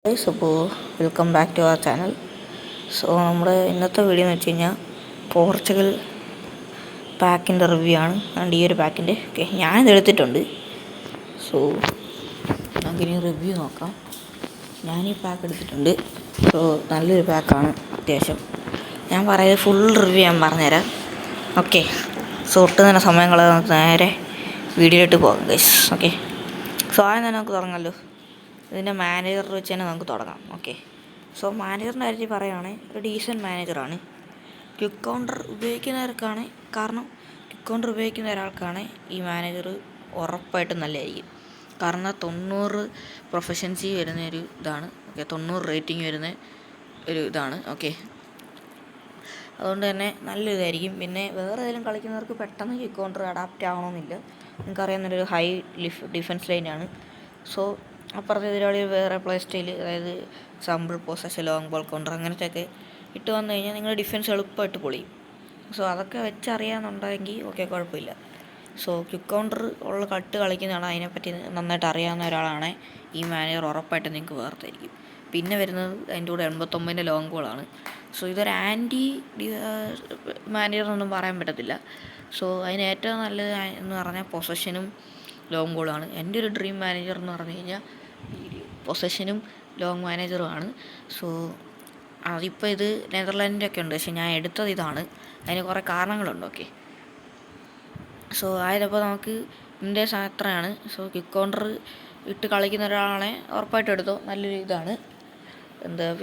Guys, അപ്പോൾ welcome back to our channel. So നമ്മുടെ ഇന്നത്തെ വീഡിയോ എന്ന് വെച്ച് കഴിഞ്ഞാൽ പോർച്ചുഗൽ പാക്കിൻ്റെ റിവ്യൂ ആണ്. അതുകൊണ്ട് ഈ ഒരു പാക്കിൻ്റെ ഞാനിത് എടുത്തിട്ടുണ്ട്. സോ നമുക്കിനി റിവ്യൂ നോക്കാം. ഞാനീ പാക്ക് എടുത്തിട്ടുണ്ട്. സോ നല്ലൊരു പാക്കാണ് അത്യാവശ്യം. ഞാൻ പറയുന്നത് ഫുൾ റിവ്യൂ ഞാൻ പറഞ്ഞുതരാം. ഓക്കെ, സോ ഒട്ടും തന്നെ സമയങ്ങൾ നമുക്ക് നേരെ വീഡിയോയിലോട്ട് പോകാം ഗൈസ്. ഓക്കെ, സോ ആദ്യം തന്നെ നമുക്ക് തുടങ്ങാമല്ലോ. ഇതിൻ്റെ മാനേജർ വെച്ച് തന്നെ നമുക്ക് തുടങ്ങാം. ഓക്കെ, സോ മാനേജറിൻ്റെ കാര്യത്തിൽ പറയുകയാണെങ്കിൽ ഒരു ഡീസൻറ്റ് മാനേജറാണ്. ക്വിക്ക് കൗണ്ടർ ഉപയോഗിക്കുന്നവർക്കാണ്, കാരണം ക്വിക്ക് കൗണ്ടർ ഉപയോഗിക്കുന്ന ഒരാൾക്കാണ് ഈ മാനേജർ ഉറപ്പായിട്ടും നല്ലതായിരിക്കും. കാരണം 90 പ്രൊഫഷൻസി വരുന്ന ഒരു ഇതാണ്. ഓക്കെ, 90 റേറ്റിംഗ് വരുന്ന ഒരു ഇതാണ്. ഓക്കെ, അതുകൊണ്ട് തന്നെ നല്ലൊരിതായിരിക്കും. പിന്നെ വേറെ ഏതെങ്കിലും കളിക്കുന്നവർക്ക് പെട്ടെന്ന് ക്വിക്ക് കൗണ്ടർ അഡാപ്റ്റ് ആവണമെന്നില്ല. നിങ്ങൾക്കറിയാവുന്നൊരു ഹൈ ഡിഫൻസ് ലൈനാണ്. സോ അപ്പുറത്തെ എതിരാളി വേറെ പ്ലേ സ്റ്റൈൽ, അതായത് example possession, long ball counter അങ്ങനത്തെയൊക്കെ ഇട്ട് വന്നു കഴിഞ്ഞാൽ നിങ്ങളുടെ ഡിഫൻസ് എളുപ്പമായിട്ട് പൊളിയും. സോ അതൊക്കെ വെച്ചറിയാമെന്നുണ്ടെങ്കിൽ ഓക്കെ, കുഴപ്പമില്ല. സോ ക്വിക്ക് കൗണ്ടർ ഉള്ള കളിക്കുന്നതാണ്, അതിനെപ്പറ്റി നന്നായിട്ട് അറിയാവുന്ന ഒരാളാണ് ഈ മാനേജർ ഉറപ്പായിട്ട് നിങ്ങൾക്ക് വേർത്തായിരിക്കും. പിന്നെ വരുന്നത് അതിൻ്റെ കൂടെ 89 ലോങ് ബോളാണ്. സോ ഇതൊരു ആൻറ്റി മാനേജറൊന്നും പറയാൻ പറ്റത്തില്ല. സോ അതിന് ഏറ്റവും നല്ലത് എന്ന് പറഞ്ഞാൽ പൊസഷനും ലോങ് ബോളാണ്. എൻ്റെ ഒരു ഡ്രീം മാനേജർ എന്ന് പറഞ്ഞു കഴിഞ്ഞാൽ പൊസഷനും ലോങ് മാനേജറുമാണ്. സോ അതിപ്പോൾ ഇത് നെതർലാൻഡിൻ്റെ ഒക്കെ ഉണ്ട്, പക്ഷേ ഞാൻ എടുത്തത് ഇതാണ്. അതിന് കുറേ കാരണങ്ങളുണ്ട്. ഓക്കെ, സോ ആയതപ്പോൾ നമുക്ക് ഇന്ത്യ അത്രയാണ്. സോ ക്വിക്ക് കൗണ്ടർ ഇട്ട് കളിക്കുന്ന ഒരാളാണെ ഉറപ്പായിട്ട് എടുത്തോ, നല്ലൊരു ഇതാണ്.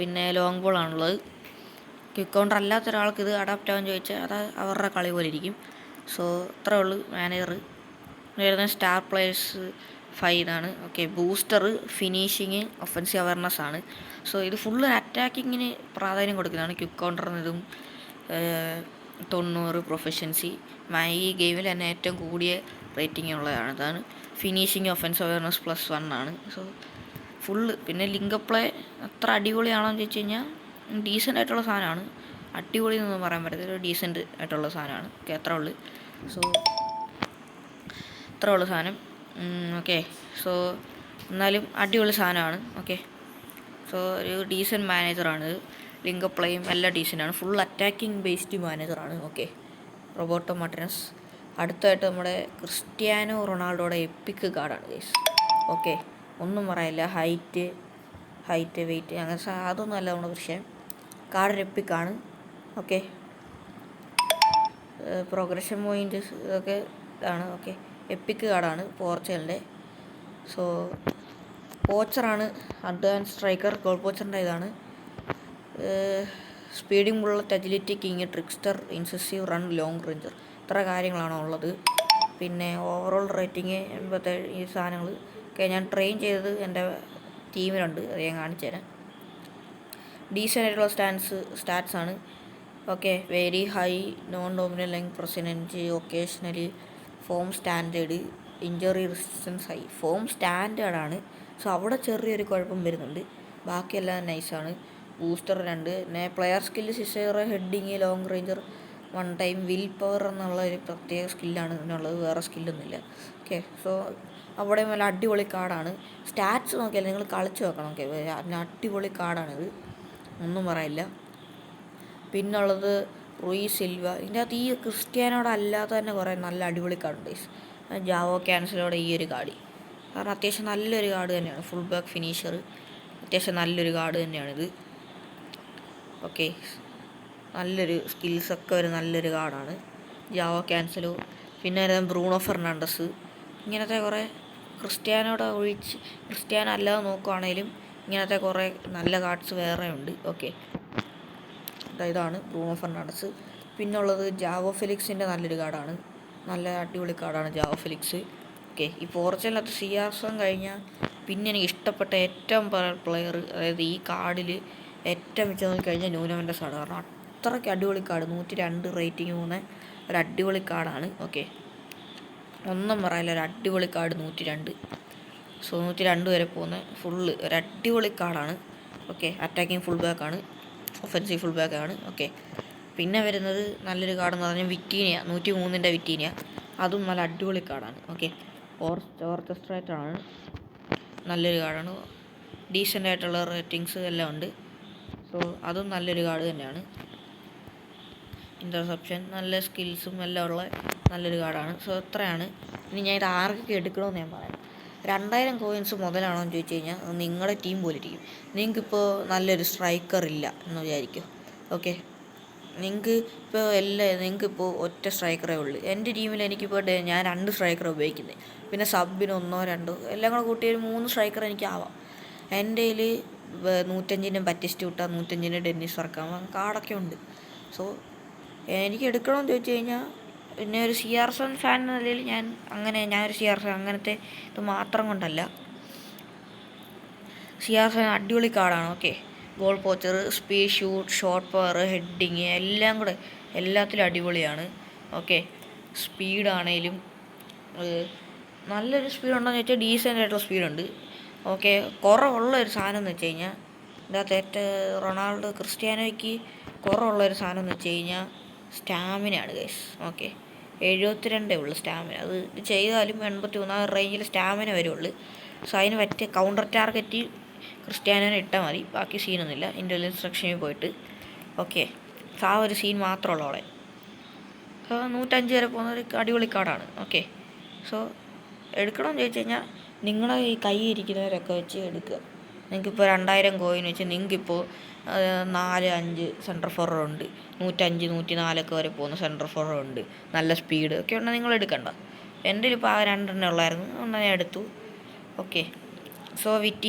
പിന്നെ ലോങ് ബോളാണുള്ളത്. ക്വിക്ക് കൗണ്ടർ അല്ലാത്ത ഒരാൾക്ക് ഇത് അഡാപ്റ്റ് ആവാൻ ചോദിച്ചാൽ അത് അവരുടെ കളി പോലെ ഇരിക്കും. സോ അത്രേ ഉള്ളൂ മാനേജർ. വരുന്ന സ്റ്റാർ പ്ലേയേഴ്സ് 5 ഇതാണ്. Okay, booster, finishing, offensive awareness ആണ്. സോ ഇത് ഫുള്ള് അറ്റാക്കിങ്ങിന് പ്രാധാന്യം കൊടുക്കുന്നതാണ്. ക്വിക്ക് കൗണ്ടറിന് ഇതും 90 പ്രൊഫഷൻസി ഈ ഗെയിമിൽ തന്നെ ഏറ്റവും കൂടിയ റേറ്റിംഗ് ഉള്ളതാണ്. അതാണ് ഫിനിഷിങ്, ഒഫൻസീവ് അവയർനെസ് +1 ആണ്. So full. പിന്നെ ലിങ്ക് പ്ലേ അത്ര അടിപൊളിയാണോയെന്ന് ചോദിച്ചു കഴിഞ്ഞാൽ ഡീസൻ്റ് ആയിട്ടുള്ള സാധനമാണ്. അടിപൊളി എന്നൊന്നും പറയാൻ പറ്റത്തില്ല, ഒരു ഡീസൻ്റ് ആയിട്ടുള്ള സാധനമാണ്. ഓക്കെ, അത്രേ ഉള്ളൂ. സോ അത്രേ ഉള്ളൂ സാധനം. ഓക്കെ, സോ എന്നാലും അടിപൊളി സാധനമാണ്. ഓക്കെ, സോ ഒരു ഡീസൻറ്റ് മാനേജറാണ്. ലിങ്ക് പ്ലേയും എല്ലാം ഡീസൻ്റാണ്. ഫുൾ അറ്റാക്കിംഗ് ബേസ്ഡ് മാനേജറാണ്. Okay, Roberto Martinez. അടുത്തായിട്ട് നമ്മുടെ ക്രിസ്ത്യാനോ റൊണാൾഡോയുടെ എപ്പിക് കാർഡാണ് ഗൈസ്. ഓക്കെ, ഒന്നും പറയില്ല. ഹൈറ്റ് വെയിറ്റ് അങ്ങനെ അതൊന്നും അല്ല നമ്മുടെ വിഷയം. കാർഡ് എപ്പിക്കാണ്. ഓക്കെ, പ്രോഗ്രഷൻ പോയിൻ്റ് ഇതൊക്കെ ഇതാണ്. ഓക്കെ, എപ്പിക് കാർഡാണ് പോർച്ചുഗലിൻ്റെ. സോ പോച്ചറാണ് അഡ്വാൻസ് സ്ട്രൈക്കർ. ഗോൾ പോച്ചറിൻ്റെ ഇതാണ്. Speeding bullet, agility king, trickster, incisive, run, long ranger, ഇത്ര കാര്യങ്ങളാണ് ഉള്ളത്. പിന്നെ ഓവറോൾ റേറ്റിംഗ് 87. ഈ സാധനങ്ങൾ ഒക്കെ ഞാൻ ട്രെയിൻ ചെയ്തത് എൻ്റെ ടീമിലുണ്ട്, അത് ഞാൻ കാണിച്ചു തരാം. ഡീസൻ്റ് ആയിട്ടുള്ള സ്റ്റാറ്റ്സ് ആണ്. Okay, very high non dominant leg percentage, occasionally form standard, injury resistance high. Form സ്റ്റാൻഡേർഡാണ്. സോ അവിടെ ചെറിയൊരു കുഴപ്പം വരുന്നുണ്ട്, ബാക്കിയെല്ലാം നൈസാണ്. ബൂസ്റ്റർ 2. പിന്നെ player skill scissor, heading, long ranger, 1 time, will power എന്നുള്ള ഒരു പ്രത്യേക സ്കില്ലാണ് ഇതിനുള്ളത്, വേറെ സ്കില്ലൊന്നുമില്ല. ഓക്കെ, സോ അവിടെ നല്ല അടിപൊളി കാർഡാണ്. സ്റ്റാറ്റ്സ് നോക്കിയാൽ നിങ്ങൾ കളിച്ച് നോക്കണം. ഓക്കെ, അടിപൊളി കാർഡാണിത്, ഒന്നും പറയില്ല. പിന്നുള്ളത് റൂയി സിൽവ. ഇതിൻ്റെ അകത്ത് ഈ ക്രിസ്ത്യാനോടെ അല്ലാതെ തന്നെ കുറേ നല്ല അടിപൊളി കാർഡുണ്ട്. ജാവോ ക്യാൻസലോടെ ഈ ഒരു കാർഡ്, കാരണം അത്യാവശ്യം നല്ലൊരു കാർഡ് തന്നെയാണ്. ഫുൾ ബാക്ക് ഫിനിഷർ, അത്യാവശ്യം നല്ലൊരു കാർഡ് തന്നെയാണിത്. ഓക്കെ, നല്ലൊരു സ്കിൽസൊക്കെ ഒരു നല്ലൊരു കാർഡാണ് ജാവോ ക്യാൻസലോ. പിന്നെ ബ്രൂണോ ഫെർണാണ്ടസ്. ഇങ്ങനത്തെ കുറേ ക്രിസ്ത്യാനോടെ ഒഴിച്ച്, ക്രിസ്ത്യാനോ അല്ലാതെ നോക്കുവാണെങ്കിലും ഇങ്ങനത്തെ കുറേ നല്ല കാർഡ്സ് വേറെ ഉണ്ട്. ഓക്കെ, ഇതാണ് ബ്രൂണോ ഫെർണാണ്ടസ്. പിന്നുള്ളത് ജാവോ ഫെലിക്സിൻ്റെ നല്ലൊരു കാർഡാണ്, നല്ല അടിപൊളി കാർഡാണ് ജാവോ ഫെലിക്സ്. ഓക്കെ, ഈ പോർച്ചുഗലിനകത്ത് CR7 കഴിഞ്ഞാൽ പിന്നെ എനിക്ക് ഇഷ്ടപ്പെട്ട ഏറ്റവും പ്ലെയർ, അതായത് ഈ കാർഡിൽ ഏറ്റവും മിച്ചം നോക്കി കഴിഞ്ഞാൽ ന്യൂനോ മെൻഡസ് ആണ്. കാരണം അത്രയ്ക്ക് അടിപൊളി കാർഡ്, 102 റേറ്റിംഗ് പോകുന്ന ഒരു അടിപൊളി കാർഡാണ്. ഓക്കെ, ഒന്നും പറയില്ല, ഒരു അടിപൊളി കാർഡ് 102. സോ 102 വരെ പോകുന്ന ഫുള്ള് ഒരു അടിപൊളി കാർഡാണ്. ഓക്കെ, അറ്റാക്കിങ് ഫുൾ ബാക്കാണ്, ഒഫൻസീവ് ഫുൾ ബാക്കാണ്. ഓക്കെ, പിന്നെ വരുന്നത് നല്ലൊരു കാർഡെന്ന് പറഞ്ഞാൽ വിറ്റീനിയ, 103ൻ്റെ വിറ്റീനിയ. അതും നല്ല അടിപൊളി കാർഡാണ്. ഓക്കെ, ഓർക്കസ്ട്രേറ്ററാണ്, നല്ലൊരു കാർഡാണ്. ഡീസൻ്റ് ആയിട്ടുള്ള റേറ്റിങ്സ് എല്ലാം ഉണ്ട്. സോ അതും നല്ലൊരു കാർഡ് തന്നെയാണ്. ഇൻ്റർസെപ്ഷൻ നല്ല സ്കിൽസും എല്ലാം ഉള്ള നല്ലൊരു കാർഡാണ്. സോ ഇത്രയാണ്. ഇനി ഞാൻ ഇത് ആർക്കൊക്കെ എടുക്കണമെന്ന് ഞാൻ പറയാം. 2000 കോയിൻസ് മുതലാണോ എന്ന് ചോദിച്ചു കഴിഞ്ഞാൽ നിങ്ങളുടെ ടീം പോലെ ഇരിക്കും. നിങ്ങൾക്കിപ്പോൾ നല്ലൊരു സ്ട്രൈക്കർ ഇല്ല എന്ന് വിചാരിക്കും. ഓക്കെ, നിങ്ങൾക്കിപ്പോൾ ഒറ്റ സ്ട്രൈക്കറേ ഉള്ളൂ. എൻ്റെ ടീമിൽ എനിക്കിപ്പോൾ ഞാൻ 2 സ്ട്രൈക്കർ ഉപയോഗിക്കുന്നത്. പിന്നെ സബിന് 1 2 എല്ലാം കൂടെ കൂട്ടി ഒരു 3 സ്ട്രൈക്കർ എനിക്കാവാം. എൻ്റെ കയ്യിൽ 105-ന് ബറ്റിസ്റ്റൂട്ട, 105-ന് ഡെന്നിസ് വർക്കാമ കാർഡൊക്കെ ഉണ്ട്. സോ എനിക്ക് എടുക്കണമെന്ന് ചോദിച്ചു കഴിഞ്ഞാൽ പിന്നെ ഒരു CR7 ഫാൻ എന്ന നിലയിൽ ഞാനൊരു CR7 അങ്ങനത്തെ ഇത് മാത്രം കൊണ്ടല്ല. CR7 അടിപൊളി കാർഡാണ്. Okay, goal poacher, speed, shoot, shot power, heading എല്ലാം കൂടെ എല്ലാത്തിലും അടിപൊളിയാണ്. ഓക്കെ, സ്പീഡാണേലും നല്ലൊരു സ്പീഡുണ്ടോയെന്ന് ചോദിച്ചാൽ ഡീസൻ്റ് ആയിട്ടുള്ള സ്പീഡുണ്ട്. ഓക്കെ, കുറവുള്ളൊരു സാധനം എന്ന് വെച്ച് കഴിഞ്ഞാൽ ഇതിനകത്ത് റൊണാൾഡോ ക്രിസ്ത്യാനോയ്ക്ക് കുറവുള്ളൊരു സാധനം എന്ന് വെച്ച് കഴിഞ്ഞാൽ സ്റ്റാമിനയാണ് ഗൈസ്. ഓക്കെ, 72 ഉള്ളു സ്റ്റാമിന. അത് ചെയ്താലും 83 റേഞ്ചിൽ സ്റ്റാമിന വരുള്ളൂ. സോ അതിന് പറ്റിയ കൗണ്ടർ ടാർഗറ്റ് ക്രിസ്ത്യാനോനെ ഇട്ടാൽ മതി. ബാക്കി സീനൊന്നുമില്ല. ഇൻ്റലിജൻസ് സെക്ഷനിൽ പോയിട്ട് ഓക്കെ, ആ ഒരു സീൻ മാത്രമുള്ള അവളെ 105 വരെ പോകുന്ന ഒരു അടിപൊളി കാർഡാണ്. ഓക്കെ, സോ എടുക്കണമെന്ന് ചോദിച്ചു കഴിഞ്ഞാൽ നിങ്ങളെ ഈ കൈ ഇരിക്കുന്നവരൊക്കെ വെച്ച് എടുക്കുക. നിങ്ങൾക്കിപ്പോൾ 2000 കോയിൻ വെച്ച് നിങ്ങൾക്കിപ്പോൾ 4-5 സെൻട്രൽ ഫോർവേഡ് ഉണ്ട്. 105 104 വരെ പോകുന്ന സെൻട്രൽ ഫോർവേഡ് ഉണ്ട്. നല്ല സ്പീഡ് ഒക്കെ ഉണ്ടെങ്കിൽ നിങ്ങൾ എടുക്കണ്ട. എൻ്റെ ഇപ്പോൾ ആ 2 ഉള്ളായിരുന്നു, ഞാൻ എടുത്തു. Okay, so വിറ്റി